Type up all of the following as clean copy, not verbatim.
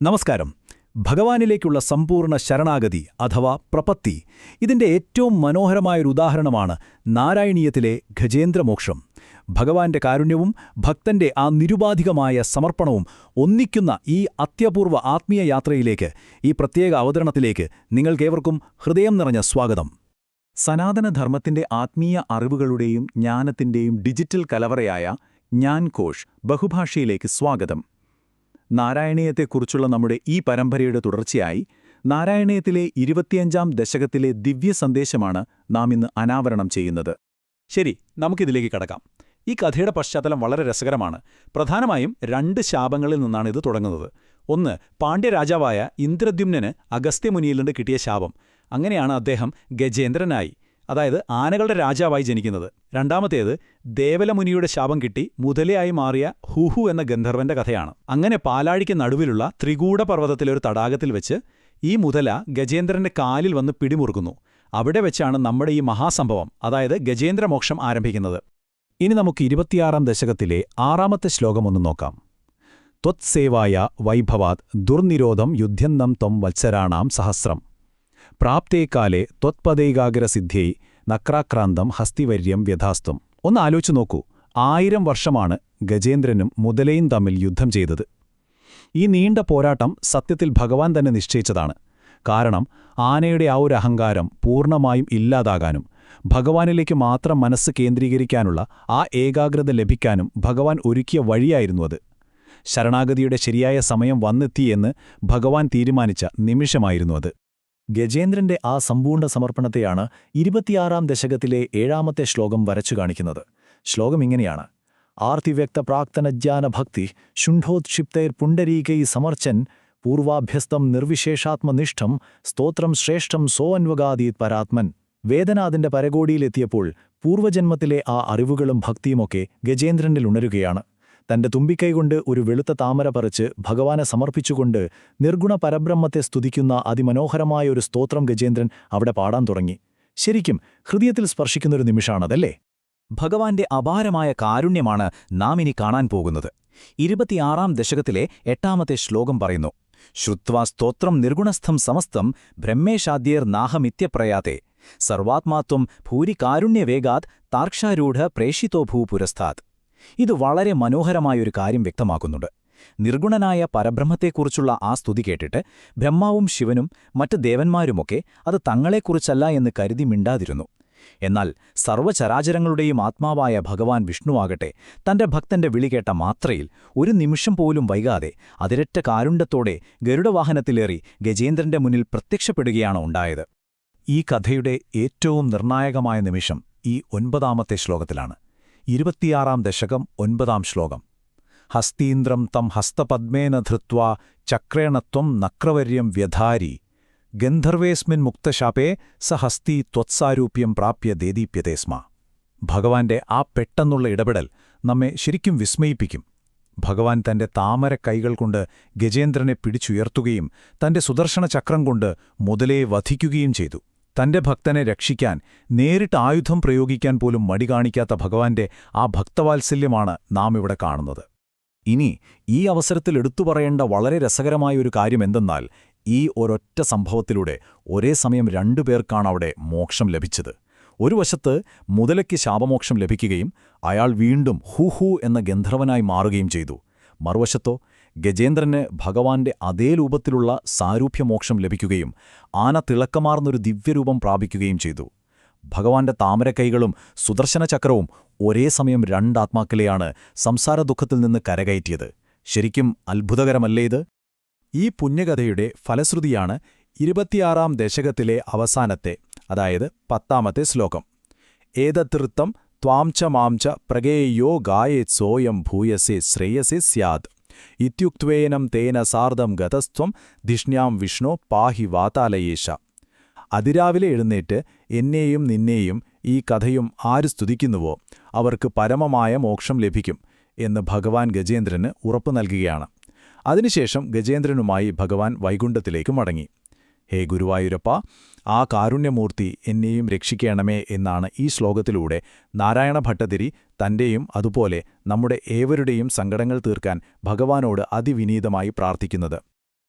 നമസ്കാരം. ഭഗവാനിലേക്കുള്ള സമ്പൂർണ്ണ ശരണാഗതി അഥവാ പ്രപത്തി, ഇതിന്റെ ഏറ്റവും മനോഹരമായൊരു ഉദാഹരണമാണ് നാരായണീയത്തിലെ ഗജേന്ദ്രമോക്ഷം. ഭഗവാന്റെ കാരുണ്യവും ഭക്തന്റെ ആ നിരുപാധികമായ സമർപ്പണവും ഒന്നിക്കുന്ന ഈ അത്യപൂർവ ആത്മീയ യാത്രയിലേക്ക്, ഈ പ്രത്യേക അവതരണത്തിലേക്ക് നിങ്ങൾക്കേവർക്കും ഹൃദയം നിറഞ്ഞ സ്വാഗതം. സനാതനധർമ്മത്തിന്റെ ആത്മീയ അറിവുകളുടെയും ജ്ഞാനത്തിന്റെയും ഡിജിറ്റൽ കലവറയായ ജ്ഞാൻ കോഷ് ബഹുഭാഷയിലേക്ക് സ്വാഗതം. നാരായണീയത്തെക്കുറിച്ചുള്ള നമ്മുടെ ഈ പരമ്പരയുടെ തുടർച്ചയായി നാരായണീയത്തിലെ 25ാം ദശകത്തിലെ ദിവ്യ സന്ദേശമാണ് നാം ഇന്ന് അനാവരണം ചെയ്യുന്നത്. ശരി, നമുക്കിതിലേക്ക് കടക്കാം. ഈ കഥയുടെ പശ്ചാത്തലം വളരെ രസകരമാണ്. പ്രധാനമായും 2 ശാപങ്ങളിൽ നിന്നാണ് ഇത് തുടങ്ങുന്നത്. ഒന്ന്, പാണ്ഡ്യരാജാവായ ഇന്ദ്രദ്യുമ്നന് അഗസ്ത്യമുനിയിൽ നിന്ന് കിട്ടിയ ശാപം. അങ്ങനെയാണ് അദ്ദേഹം ഗജേന്ദ്രനായി, അതായത് ആനകളുടെ രാജാവായി ജനിക്കുന്നത്. രണ്ടാമത്തേത്, ദേവലമുനിയുടെ ശാപം കിട്ടി മുതലയായി മാറിയ ഹുഹു എന്ന ഗന്ധർവന്റെ കഥയാണ്. അങ്ങനെ പാലാഴിക്ക് നടുവിലുള്ള ത്രികൂടപർവ്വതത്തിലെ ഒരു തടാകത്തിൽ വെച്ച് ഈ മുതല ഗജേന്ദ്രന്റെ കാലിൽ വന്ന് പിടിമുറുക്കുന്നു. അവിടെ വെച്ചാണ് നമ്മുടെ ഈ മഹാസംഭവം, അതായത് ഗജേന്ദ്രമോക്ഷം ആരംഭിക്കുന്നത്. ഇനി നമുക്ക് 26ാം ദശകത്തിലെ 6ാമത്തെ ശ്ലോകമൊന്ന് നോക്കാം. ത്വത്സേവായ വൈഭവാത് ദുർനിരോധം യുദ്ധ്യന്തം ത്വം വത്സരാണാം സഹസ്രം പ്രാപ്തേകാലേ ത്വത്പദൈകാഗ്രസിദ്ധ്യൈ നക്രാക്രാന്തം ഹസ്തിവര്യം വ്യഥാസ്ത്വം. ഒന്ന് ആലോചിച്ചു നോക്കൂ. 1000 വർഷമാണ് ഗജേന്ദ്രനും മുതലയും തമ്മിൽ യുദ്ധം ചെയ്തത്. ഈ നീണ്ട പോരാട്ടം സത്യത്തിൽ ഭഗവാൻ തന്നെ നിശ്ചയിച്ചതാണ്. കാരണം ആനയുടെ ആ ഒരു അഹങ്കാരം പൂർണ്ണമായും ഇല്ലാതാകാനും ഭഗവാനിലേക്ക് മാത്രം മനസ്സ് കേന്ദ്രീകരിക്കാനുള്ള ആ ഏകാഗ്രത ലഭിക്കാനും ഭഗവാൻ ഒരുക്കിയ വഴിയായിരുന്നു അത്. ശരണാഗതിയുടെ ശരിയായ സമയം വന്നെത്തിയെന്ന് ഭഗവാൻ തീരുമാനിച്ച നിമിഷമായിരുന്നു അത്. ഗജേന്ദ്രന്റെ ആ സമ്പൂർണ്ണ സമർപ്പണത്തെയാണ് 26ാം ദശകത്തിലെ 7ാമത്തെ ശ്ലോകം വരച്ചു കാണിക്കുന്നത്. ശ്ലോകം ഇങ്ങനെയാണ്: ആർത്തിവ്യക്ത പ്രാക്തനജ്ഞാന ഭക്തി ശുണ്ഠോത്ക്ഷിപ്തൈർ പുണ്ടരീകൈ സമർച്ചൻ പൂർവാഭ്യസ്തം നിർവിശേഷാത്മനിഷ്ഠം സ്തോത്രം ശ്രേഷ്ഠം സോഅന്വഗാദീത് പരാത്മൻ. വേദനാഥിന്റെ പരകോടിയിലെത്തിയപ്പോൾ പൂർവജന്മത്തിലെ ആ അറിവുകളും ഭക്തിയുമൊക്കെ ഗജേന്ദ്രനിൽ ഉണരുകയാണ്. തന്റെ തുമ്പിക്കൈകൊണ്ട് ഒരു വെളുത്ത താമര പറിച്ച് ഭഗവാനെ സമർപ്പിച്ചുകൊണ്ട് നിർഗുണ പരബ്രഹ്മത്തെ സ്തുതിക്കുന്ന അതിമനോഹരമായൊരു സ്തോത്രം ഗജേന്ദ്രൻ അവിടെ പാടാൻ തുടങ്ങി. ശരിക്കും ഹൃദയത്തിൽ സ്പർശിക്കുന്നൊരു നിമിഷമാണതല്ലേ? ഭഗവാന്റെ അപാരമായ കാരുണ്യമാണ് നാം ഇനി കാണാൻ പോകുന്നത്. 26ാം ദശകത്തിലെ 8ാമത്തെ ശ്ലോകം പറയുന്നു: ശ്രുത്വാ സ്തോത്രം നിർഗുണസ്ഥം സമസ്തം ബ്രഹ്മേശാദ്യേർ നാഹമിത്യപ്രയാത്തെ സർവാത്മാത്വം ഭൂരികാരുണ്യവേഗാത് താർക്ഷാരൂഢ പ്രേഷിതോ ഭൂപുരസ്ഥാത്. ഇത് വളരെ മനോഹരമായൊരു കാര്യം വ്യക്തമാക്കുന്നുണ്ട്. നിർഗുണനായ പരബ്രഹ്മത്തെക്കുറിച്ചുള്ള ആ സ്തുതി കേട്ടിട്ട് ബ്രഹ്മാവും ശിവനും മറ്റ് ദേവന്മാരുമൊക്കെ അത് തങ്ങളെക്കുറിച്ചല്ല എന്ന് കരുതി മിണ്ടാതിരുന്നു. എന്നാൽ സർവ്വചരാചരങ്ങളുടെയും ആത്മാവായ ഭഗവാൻ വിഷ്ണുവാകട്ടെ തന്റെ ഭക്തന്റെ വിളി കേട്ട മാത്രയിൽ ഒരു നിമിഷം പോലും വൈകാതെ അതിരറ്റ കാരുണ്യത്തോടെ ഗരുഡവാഹനത്തിലേറി ഗജേന്ദ്രന്റെ മുന്നിൽ പ്രത്യക്ഷപ്പെടുകയാണ് ഉണ്ടായത്. ഈ കഥയുടെ ഏറ്റവും നിർണായകമായ നിമിഷം ഈ 9ാമത്തെ ശ്ലോകത്തിലാണ്. 26ാം ദശകം 9ാം ശ്ലോകം: ഹസ്തീന്ദ്രം തം ഹസ്തപദ്മേന ധൃത്വാ ചക്രേണത്വം നക്രവര്യം വ്യധാരി ഗന്ധർവേസ്മിൻ മുക്തശാപേ സ ഹസ്തി ത്വത്സാരൂപ്യം പ്രാപ്യ ദേദീപ്യതേ സ്മ. ഭഗവാന്റെ ആ പെട്ടെന്നുള്ള ഇടപെടൽ നമ്മെ ശരിക്കും വിസ്മയിപ്പിക്കും. ഭഗവാൻ തന്റെ താമര കൈകൾ കൊണ്ട് ഗജേന്ദ്രനെ പിടിച്ചുയർത്തുകയും തന്റെ സുദർശന ചക്രം കൊണ്ട് മുതലയെ വധിക്കുകയും ചെയ്തു. തന്റെ ഭക്തനെ രക്ഷിക്കാൻ നേരിട്ട് ആയുധം പ്രയോഗിക്കാൻ പോലും മടി കാണിക്കാത്ത ഭഗവാന്റെ ആ ഭക്തവാത്സല്യമാണ് നാം ഇവിടെ കാണുന്നത്. ഇനി ഈ അവസരത്തിൽ എടുത്തുപറയേണ്ട വളരെ രസകരമായൊരു കാര്യമെന്തെന്നാൽ, ഈ ഒരൊറ്റ സംഭവത്തിലൂടെ ഒരേ സമയം 2 പേർക്കാണ് അവിടെ മോക്ഷം ലഭിച്ചത്. ഒരു വശത്ത് മുതലയ്ക്ക് ശാപമോക്ഷം ലഭിക്കുകയും അയാൾ വീണ്ടും ഹുഹു എന്ന ഗന്ധർവനായി മാറുകയും ചെയ്തു. മറുവശത്തോ ഗജേന്ദ്രന് ഭഗവാന്റെ അതേ രൂപത്തിലുള്ള സാരൂപ്യമോക്ഷം ലഭിക്കുകയും ആന തിളക്കമാർന്നൊരു ദിവ്യരൂപം പ്രാപിക്കുകയും ചെയ്തു. ഭഗവാന്റെ താമരക്കൈകളും സുദർശന ചക്രവും ഒരേ സമയം 2 ആത്മാക്കളെയാണ് സംസാരദുഃഖത്തിൽ നിന്ന് കരകയറ്റിയത്. ശരിക്കും അത്ഭുതകരമല്ലേ ഇത്? ഈ പുണ്യകഥയുടെ ഫലശ്രുതിയാണ് 26ാം ദശകത്തിലെ അവസാനത്തെ, അതായത് 10ാമത്തെ ശ്ലോകം: ഏതതൃത്തം ത്വാംച മാംച പ്രഗേയോ ഗായേത്സോയം ഭൂയസേ ശ്രേയസേ സ്യാത് ഇത്യുക്ത്വേനം തേന സാർദ്ധം ഗതസ്ത്വം ധിഷ്ണ്യാം വിഷ്ണോ പാഹി വാതാലയേശ. അതിരാവിലെ എഴുന്നേറ്റ് എന്നെയും നിന്നെയും ഈ കഥയും ആര് സ്തുതിക്കുന്നുവോ അവർക്ക് പരമമായ മോക്ഷം ലഭിക്കും എന്ന് ഭഗവാൻ ഗജേന്ദ്രന് ഉറപ്പു നൽകുകയാണ്. അതിനുശേഷം ഗജേന്ദ്രനുമായി ഭഗവാൻ വൈകുണ്ഠത്തിലേക്ക് മടങ്ങി. ഹേ ഗുരുവായൂരപ്പ, ആ കാരുണ്യമൂർത്തി എന്നെയും രക്ഷിക്കണമേ എന്നാണ് ഈ ശ്ലോകത്തിലൂടെ നാരായണ ഭട്ടതിരി തന്റെയും അതുപോലെ നമ്മുടെ ഏവരുടെയും സങ്കടങ്ങൾ തീർക്കാൻ ഭഗവാനോട് അതിവിനീതമായി പ്രാർത്ഥിക്കുന്നത്.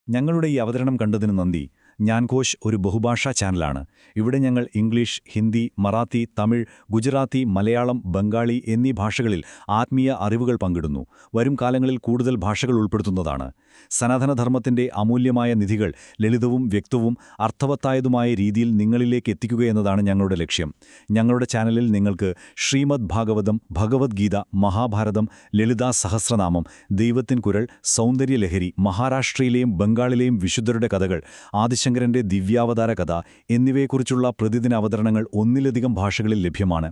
ഞങ്ങളുടെ ഈ അവതരണം കണ്ടതിന് നന്ദി. ജ്ഞാൻകോശ് ഒരു ബഹുഭാഷാ ചാനലാണ്. ഇവിടെ ഞങ്ങൾ ഇംഗ്ലീഷ്, ഹിന്ദി, മറാത്തി, തമിഴ്, ഗുജറാത്തി, മലയാളം, ബംഗാളി എന്നീ ഭാഷകളിൽ ആത്മീയ അറിവുകൾ പങ്കിടുന്നു. വരും കാലങ്ങളിൽ കൂടുതൽ ഭാഷകൾ ഉൾപ്പെടുത്തുന്നതാണ്. സനാതനധർമ്മത്തിന്റെ അമൂല്യമായ നിധികൾ ലളിതവും വ്യക്തവും അർത്ഥവത്തായതുമായ രീതിയിൽ നിങ്ങളിലേക്ക് എത്തിക്കുകയെന്നതാണ് ഞങ്ങളുടെ ലക്ഷ്യം. ഞങ്ങളുടെ ചാനലിൽ നിങ്ങൾക്ക് ശ്രീമദ് ഭാഗവതം, ഭഗവത്ഗീത, മഹാഭാരതം, ലളിതാ സഹസ്രനാമം, ദൈവത്തിൻ കുരൾ, സൗന്ദര്യലഹരി, മഹാരാഷ്ട്രയിലെയും ബംഗാളിലെയും വിശുദ്ധരുടെ കഥകൾ, ആദിശങ്കരന്റെ ദിവ്യാവതാര കഥ എന്നിവയെക്കുറിച്ചുള്ള പ്രതിദിന അവതരണങ്ങൾ ഒന്നിലധികം ഭാഷകളിൽ ലഭ്യമാണ്.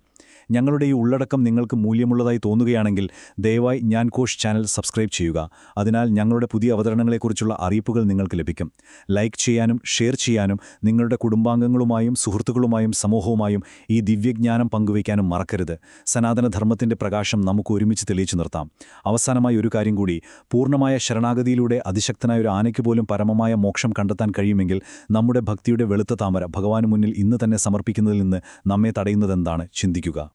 ഞങ്ങളുടെ ഈ ഉള്ളടക്കം നിങ്ങൾക്ക് മൂല്യമുള്ളതായി തോന്നുകയാണെങ്കിൽ ദയവായി ജ്ഞാൻകോശ് ചാനൽ സബ്സ്ക്രൈബ് ചെയ്യുക. അതിനാൽ ഞങ്ങളുടെ പുതിയ അവതരണങ്ങളെക്കുറിച്ചുള്ള അറിയിപ്പുകൾ നിങ്ങൾക്ക് ലഭിക്കും. ലൈക്ക് ചെയ്യാനും ഷെയർ ചെയ്യാനും നിങ്ങളുടെ കുടുംബാംഗങ്ങളുമായും സുഹൃത്തുക്കളുമായും സമൂഹവുമായും ഈ ദിവ്യജ്ഞാനം പങ്കുവയ്ക്കാനും മറക്കരുത്. സനാതനധർമ്മത്തിന്റെ പ്രകാശം നമുക്ക് ഒരുമിച്ച് തെളിയിച്ചു നിർത്താം. അവസാനമായി ഒരു കാര്യം കൂടി. പൂർണ്ണമായ ശരണാഗതിയിലൂടെ അതിശക്തനായ ഒരു ആനയ്ക്ക് പോലും പരമമായ മോക്ഷം കണ്ടെത്താൻ കഴിയുമെങ്കിൽ നമ്മുടെ ഭക്തിയുടെ വെളുത്ത താമര ഭഗവാന് മുന്നിൽ ഇന്ന് തന്നെ സമർപ്പിക്കുന്നതിൽ നിന്ന് നമ്മെ തടയുന്നതെന്താണ്? ചിന്തിക്കുക.